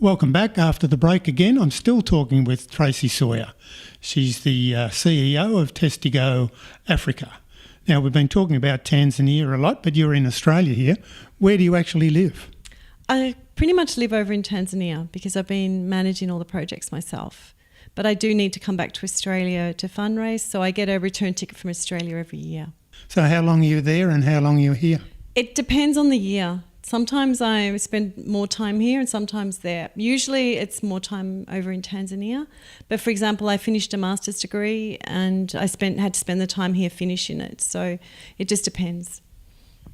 Welcome back after the break again. I'm still talking with Tracey Sawyer. She's the CEO of Testigo Africa. Now, we've been talking about Tanzania a lot, but you're in Australia here. Where do you actually live? I pretty much live over in Tanzania because I've been managing all the projects myself. But I do need to come back to Australia to fundraise, so I get a return ticket from Australia every year. So how long are you there and how long are you here? It depends on the year. Sometimes I spend more time here and sometimes there. Usually it's more time over in Tanzania. But for example, I finished a master's degree and I had to spend the time here finishing it. So it just depends.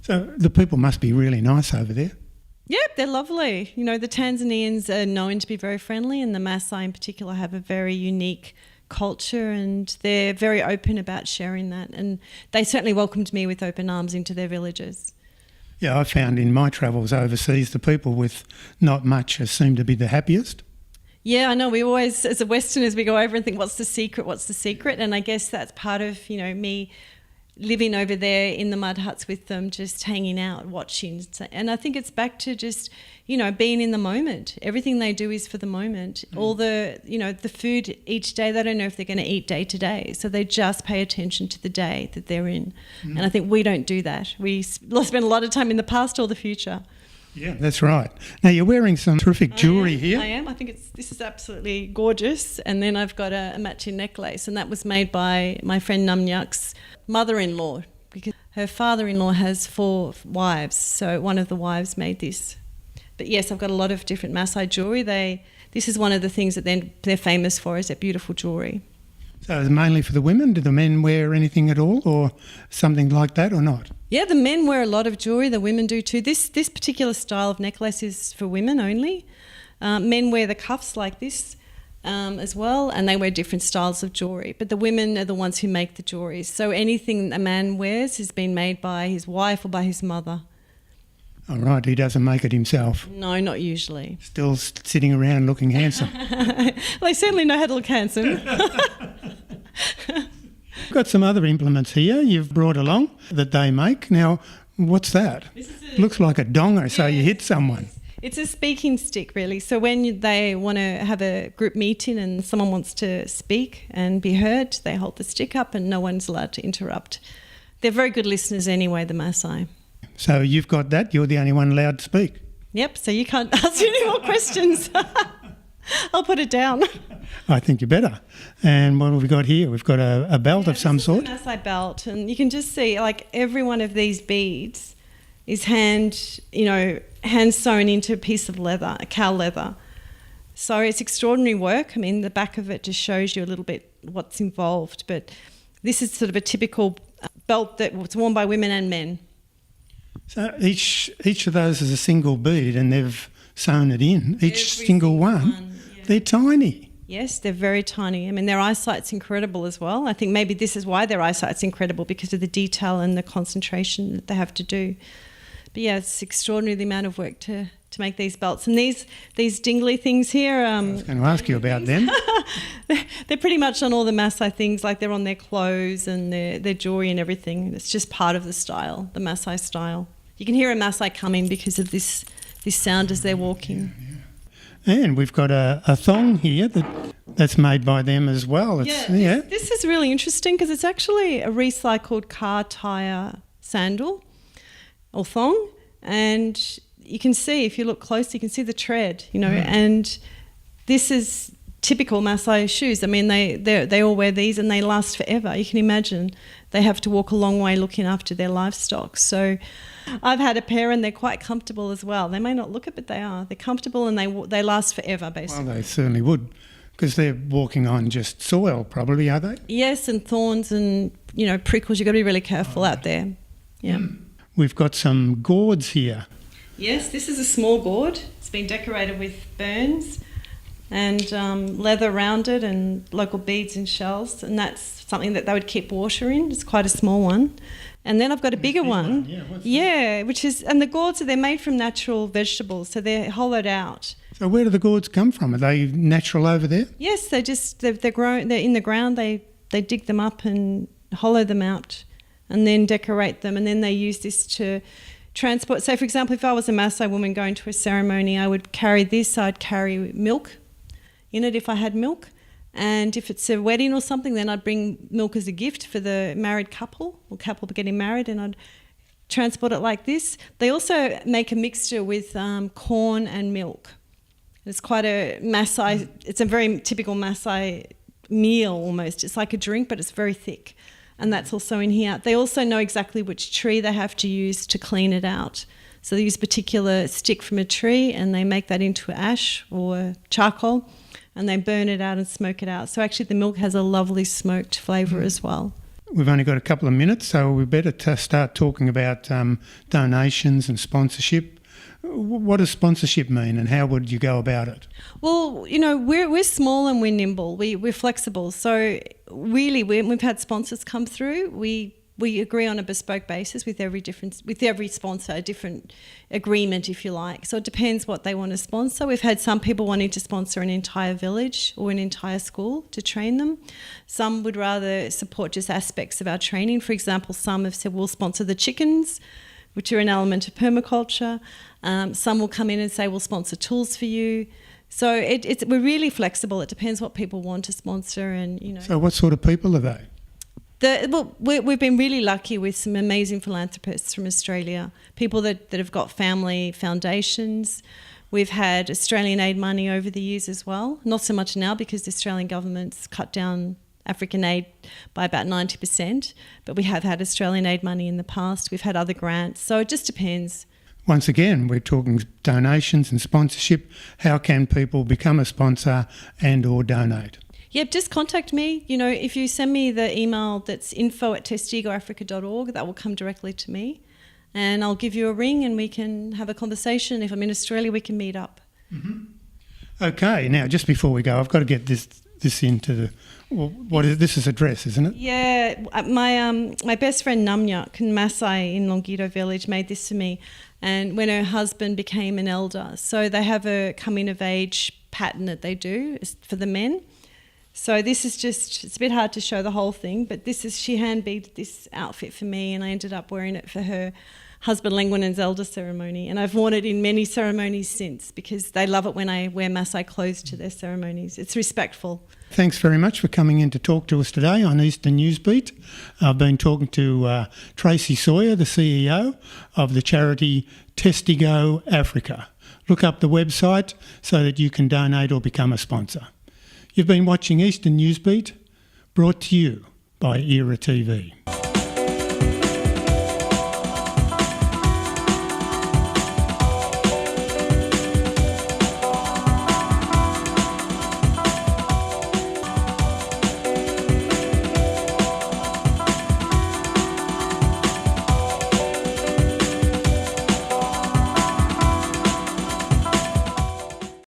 So the people must be really nice over there. Yep, they're lovely. You know, the Tanzanians are known to be very friendly, and the Masai in particular have a very unique culture, and they're very open about sharing that. And they certainly welcomed me with open arms into their villages. Yeah, I found in my travels overseas, the people with not much seem to be the happiest. Yeah, I know. We always, as a Westerners, we go over and think, what's the secret? What's the secret? And I guess that's part of, me living over there in the mud huts with them, just hanging out, watching. And I think it's back to just, being in the moment. Everything they do is for the moment. All the, the food each day, they don't know if they're going to eat day to day. So they just pay attention to the day that they're in. And I think we don't do that. We spend a lot of time in the past or the future. Yeah, that's right. Now, you're wearing some terrific jewellery here. I am. I think this is absolutely gorgeous. And then I've got a matching necklace, and that was made by my friend Namnyak's mother-in-law, because her father-in-law has 4 wives, so one of the wives made this. But yes, I've got a lot of different Maasai jewellery. This is one of the things that they're famous for, is their beautiful jewellery. So it's mainly for the women? Do the men wear anything at all or something like that or not? Yeah, the men wear a lot of jewellery, the women do too. This particular style of necklace is for women only. Men wear the cuffs like this as well, and they wear different styles of jewellery. But the women are the ones who make the jewellery. So anything a man wears has been made by his wife or by his mother. All right, he doesn't make it himself. No, not usually. Still sitting around looking handsome. Well, they certainly know how to look handsome. Got some other implements here you've brought along that they make. Now, what's that? Looks like a donga, so you hit someone. It's a speaking stick, really. So when they want to have a group meeting and someone wants to speak and be heard, they hold the stick up and no one's allowed to interrupt. They're very good listeners anyway, the Masai. So you've got that, you're the only one allowed to speak. Yep, so you can't ask any more questions. I'll put it down. I think you better. And what have we got here? We've got a belt of some sort. This is a Maasai belt, and you can just see like every one of these beads is hand sewn into a piece of leather, a cow leather. So it's extraordinary work. I mean, the back of it just shows you a little bit what's involved. But this is sort of a typical belt that's worn by women and men. So each of those is a single bead and they've sewn it in, each single one. Yeah. They're tiny. Yes, they're very tiny. I mean, their eyesight's incredible as well. I think maybe this is why their eyesight's incredible, because of the detail and the concentration that they have to do. But yeah, it's extraordinary the amount of work to make these belts. And these dingly things here... I was going to ask you about them. They're pretty much on all the Maasai things, like they're on their clothes and their jewellery and everything. It's just part of the style, the Maasai style. You can hear a Maasai coming because of this sound as they're walking. Yeah. And we've got a thong here that's made by them as well. This is really interesting because it's actually a recycled car tyre sandal or thong, and you can see, if you look closely, you can see the tread, and this is typical Maasai shoes. I mean, they all wear these and they last forever. You can imagine they have to walk a long way looking after their livestock. So I've had a pair and they're quite comfortable as well. They may not look it, but they are. They're comfortable and they last forever, basically. Well, they certainly would, because they're walking on just soil probably, are they? Yes, and thorns and, prickles. You've got to be really careful out there. Yeah. We've got some gourds here. Yes, this is a small gourd. It's been decorated with burns and leather around it and local beads and shells, and that's something that they would keep water in. It's quite a small one. And then I've got a bigger one. Which is, and the gourds, they're made from natural vegetables, so they're hollowed out. So where do the gourds come from? Are they natural over there? Yes, they're grown. They're in the ground. They dig them up and hollow them out, and then decorate them, and then they use this to transport. So, for example, if I was a Maasai woman going to a ceremony, I would carry this. I'd carry milk in it if I had milk. And if it's a wedding or something, then I'd bring milk as a gift for the married couple or couple getting married, and I'd transport it like this. They also make a mixture with corn and milk. It's quite a Maasai, it's a very typical Maasai meal almost. It's like a drink, but it's very thick. And that's also in here. They also know exactly which tree they have to use to clean it out. So they use a particular stick from a tree and they make that into ash or charcoal and they burn it out and smoke it out. So actually the milk has a lovely smoked flavour as well. We've only got a couple of minutes, so we better start talking about donations and sponsorship. What does sponsorship mean and how would you go about it? Well, we're small and we're nimble. We're flexible. So really, we've had sponsors come through. We agree on a bespoke basis with every sponsor, a different agreement, if you like. So it depends what they want to sponsor. We've had some people wanting to sponsor an entire village or an entire school to train them. Some would rather support just aspects of our training. For example, some have said we'll sponsor the chickens, which are an element of permaculture. Some will come in and say we'll sponsor tools for you. So we're really flexible. It depends what people want to sponsor, and So what sort of people are they? We've been really lucky with some amazing philanthropists from Australia, people that have got family foundations. We've had Australian aid money over the years as well. Not so much now because the Australian government's cut down African aid by about 90%, but we have had Australian aid money in the past. We've had other grants, so it just depends. Once again, we're talking donations and sponsorship. How can people become a sponsor and or donate? Yep, just contact me. If you send me the email that's info@testigoafrica.org, that will come directly to me, and I'll give you a ring and we can have a conversation. If I'm in Australia, we can meet up. Mm-hmm. Okay, now just before we go, I've got to get this into the. What is this? Is a dress, isn't it? Yeah, my best friend Namnyak in Masai in Longido village made this for me, and when her husband became an elder, so they have a coming of age pattern that they do for the men. So this is it's a bit hard to show the whole thing, but she hand beaded this outfit for me and I ended up wearing it for her husband Lengwanen's elder ceremony, and I've worn it in many ceremonies since because they love it when I wear Maasai clothes to their ceremonies. It's respectful. Thanks very much for coming in to talk to us today on Eastern Newsbeat. I've been talking to Tracey Sawyer, the CEO of the charity Testigo Africa. Look up the website so that you can donate or become a sponsor. You've been watching Eastern Newsbeat, brought to you by Era TV.